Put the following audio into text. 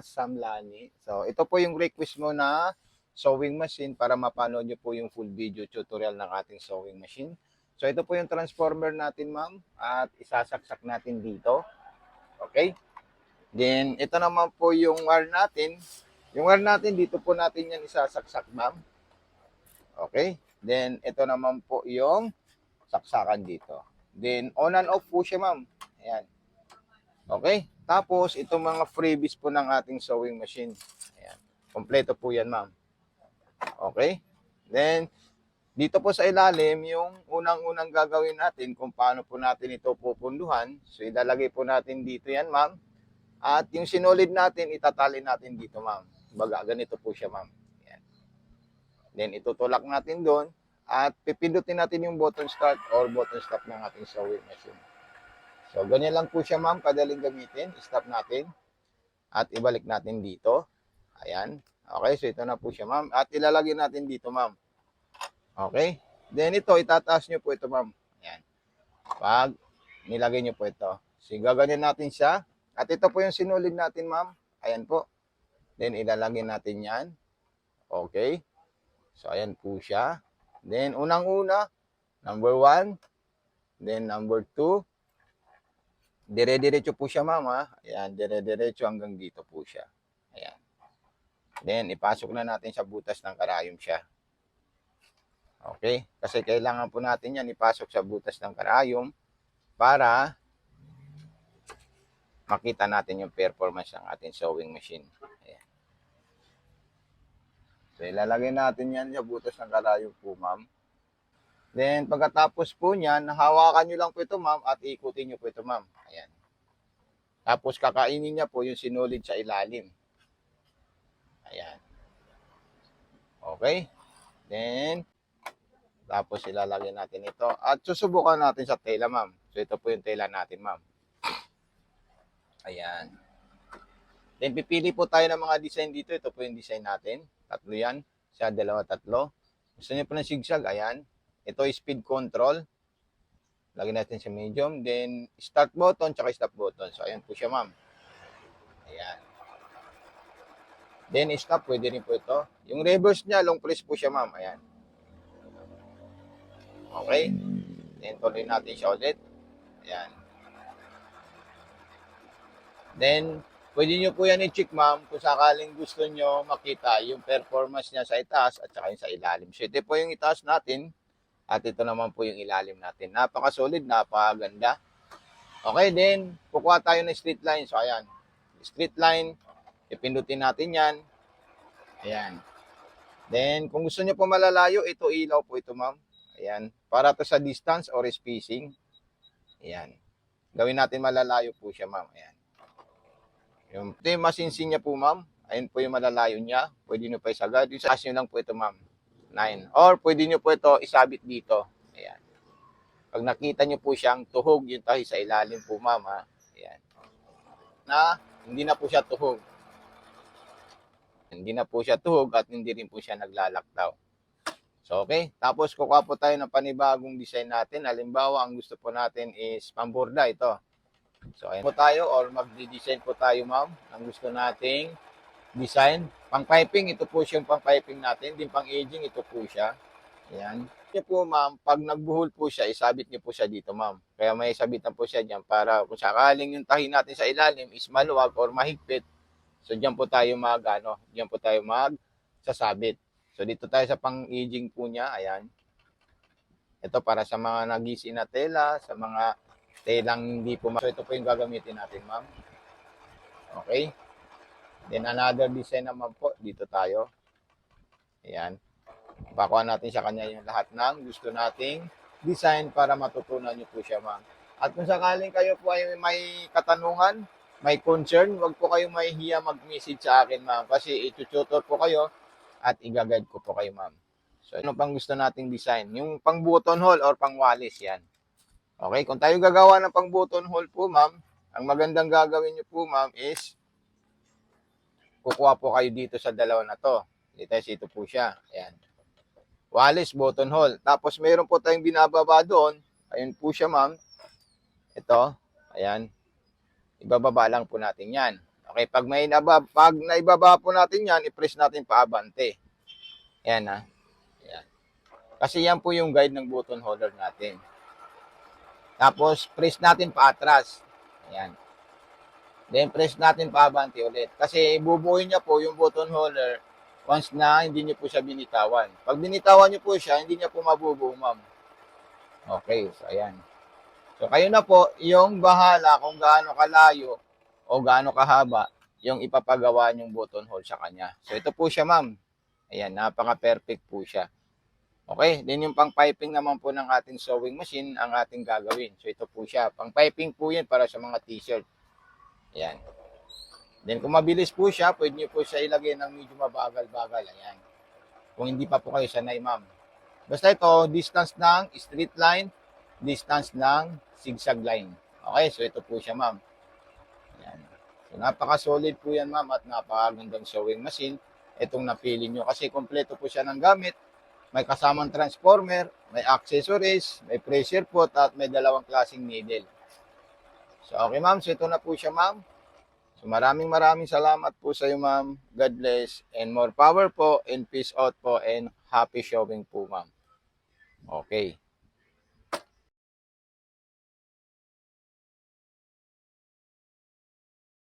Sam Lani. So, ito po yung request mo na sewing machine para mapanood nyo po yung full video tutorial ng ating sewing machine. So, ito po yung transformer natin, ma'am, at isasaksak natin dito. Okay? Then, ito naman po yung wire natin. Yung wire natin, dito po natin yan isasaksak, ma'am. Okay? Then, ito naman po yung saksakan dito. Then, on and off po siya, ma'am. Ayan. Okay? Tapos, itong mga freebies po ng ating sewing machine. Ayan. Kompleto po yan, ma'am. Okay? Then, dito po sa ilalim, yung unang-unang gagawin natin kung paano po natin ito pupunduhan. So, ilalagay po natin dito yan, ma'am. At yung sinulid natin, itatali natin dito, ma'am. Baga, ganito po siya, ma'am. Ayan. Then, itutulak natin doon. At pipindutin natin yung button start or button stop ng ating sewing machine. So, ganyan lang po siya, ma'am. Kadaling gamitin. Stop natin. At ibalik natin dito. Ayan. Okay, so ito na po siya, ma'am. At ilalagay natin dito, ma'am. Okay. Then ito, itataas nyo po ito, ma'am. Ayan. Pag nilagay nyo po ito. So, gaganyan natin siya. At ito po yung sinulid natin, ma'am. Ayan po. Then, ilalagay natin yan. Okay. So, ayan po siya. Then, unang-una, number 1. Then, number 2. Dire-diretso po siya, ma'am, ha? Ayan, dire-diretso hanggang dito po siya. Ayan. Then, ipasok na natin sa butas ng karayom siya. Okay? Kasi kailangan po natin yan ipasok sa butas ng karayom para makita natin yung performance ng ating sewing machine. Ayan. So, ilalagay natin yan sa butas ng karayom po, ma'am. Then, pagkatapos po niyan, hawakan nyo lang po ito, ma'am, at ikutin nyo po ito, ma'am. Ayan. Tapos, kakainin niya po yung sinulid sa ilalim. Ayan. Okay? Then, tapos ilalagay natin ito. At susubukan natin sa tela, ma'am. So, ito po yung tela natin, ma'am. Ayan. Then, pipili po tayo ng mga design dito. Ito po yung design natin. Tatlo yan. Siya, dalawa, tatlo. Gusto niyo po ng zigzag? Ayan. Ito is speed control. Lagyan natin sa medium. Then, start button, tsaka stop button. So, ayan po siya, ma'am. Ayan. Then, stop. Pwede rin po ito. Yung reverse niya, long press po siya, ma'am. Ayan. Okay. Then, tuloy natin siya ulit. Ayan. Then, pwede nyo po yan i-check, ma'am, kung sakaling gusto nyo makita yung performance niya sa itaas at saka yung sa ilalim. So, ito po yung itaas natin. At ito naman po yung ilalim natin. Napaka-solid, napakaganda. Okay, then, kukuha tayo ng straight line. So, ayan. Straight line, ipindutin natin yan. Ayan. Then, kung gusto nyo po malalayo, ito ilaw po ito, ma'am. Ayan. Para to sa distance or spacing. Ayan. Gawin natin malalayo po siya, ma'am. Ayan. Ito yung masinsin niya po, ma'am. Ayan po yung malalayo niya. Pwede nyo pa isagad. Yung sa nyo lang po ito, ma'am. 9. Or pwede nyo po ito isabit dito. Ayan. Pag nakita nyo po siyang tuhog, yung tahi sa ilalim po, ma'am. Ha? Ayan. Na hindi na po siya tuhog. Hindi na po siya tuhog at hindi rin po siya naglalaktaw. So, okay. Tapos, kukuha po tayo ng panibagong design natin. Halimbawa, ang gusto po natin is pamborda ito. So, ayan po tayo or magdi-design po tayo, ma'am. Ang gusto nating design. Pang-piping, ito po siyang pang-piping natin. Din pang-aging, ito po siya. Ayan. Ito po, ma'am, pag nagbuhol po siya, isabit niyo po siya dito, ma'am. Kaya may sabitan po siya dyan para kung sakaling yung tahi natin sa ilalim is maluwag or mahigpit. So, dyan po tayo dyan po tayo magsasabit. So, dito tayo sa pang-aging po niya. Ayan. Ito para sa mga nagisi na tela, sa mga telang hindi po. So, ito po yung gagamitin natin, ma'am. Okay. Then, another design naman po. Dito tayo. Ayan. Pakuha natin sa kanya yung lahat ng gusto nating design para matutunan nyo po siya, ma'am. At kung sakaling kayo po ay may katanungan, may concern, wag po kayong mahihiya mag-message sa akin, ma'am. Kasi itututor po kayo at i-guide ko po kayo, ma'am. So, ano pang gusto nating design? Yung pang button hole or pang walis, yan. Okay, kung tayo gagawa ng pang button hole po, ma'am, ang magandang gagawin nyo po, ma'am, is kukuha po kayo dito sa dalawa na to. Ito po siya. Ayan. Walis, button hole. Tapos, mayroon po tayong binababa doon. Ayun po siya, ma'am. Ito. Ayan. Ibababa lang po natin yan. Okay, pag naibaba po natin yan, i-press natin paabante. Ayan ha. Ayan. Kasi yan po yung guide ng button holder natin. Tapos, press natin paatras. Ayan. Then, press natin paabante ulit. Kasi bubuuin niya po yung button holder once na hindi niyo po siya binitawan. Pag binitawan niyo po siya, hindi niya po mabubuo, ma'am. Okay, so ayan. So, kayo na po, yung bahala kung gaano kalayo o gaano kahaba yung ipapagawa niyong button hole sa kanya. So, ito po siya, ma'am. Ayan, napaka-perfect po siya. Okay, then yung pang-piping naman po ng ating sewing machine ang ating gagawin. So, ito po siya. Pang-piping po yan para sa mga t-shirt. Ayan. Then, kung mabilis po siya, pwede nyo po siya ilagay ng medyo mabagal-bagal. Ayan. Kung hindi pa po kayo sanay, ma'am. Basta ito, distance ng straight line, distance ng zigzag line. Okay, so ito po siya, ma'am. Ayan. So, napaka-solid po yan, ma'am, at napakagandang sewing machine. Itong napili nyo. Kasi kompleto po siya ng gamit. May kasamang transformer, may accessories, may pressure pot, at may dalawang klaseng needle. So, okay, ma'am. So, ito na po siya, ma'am. So, maraming salamat po sa iyo, ma'am. God bless and more power po and peace out po and happy shopping po, ma'am. Okay.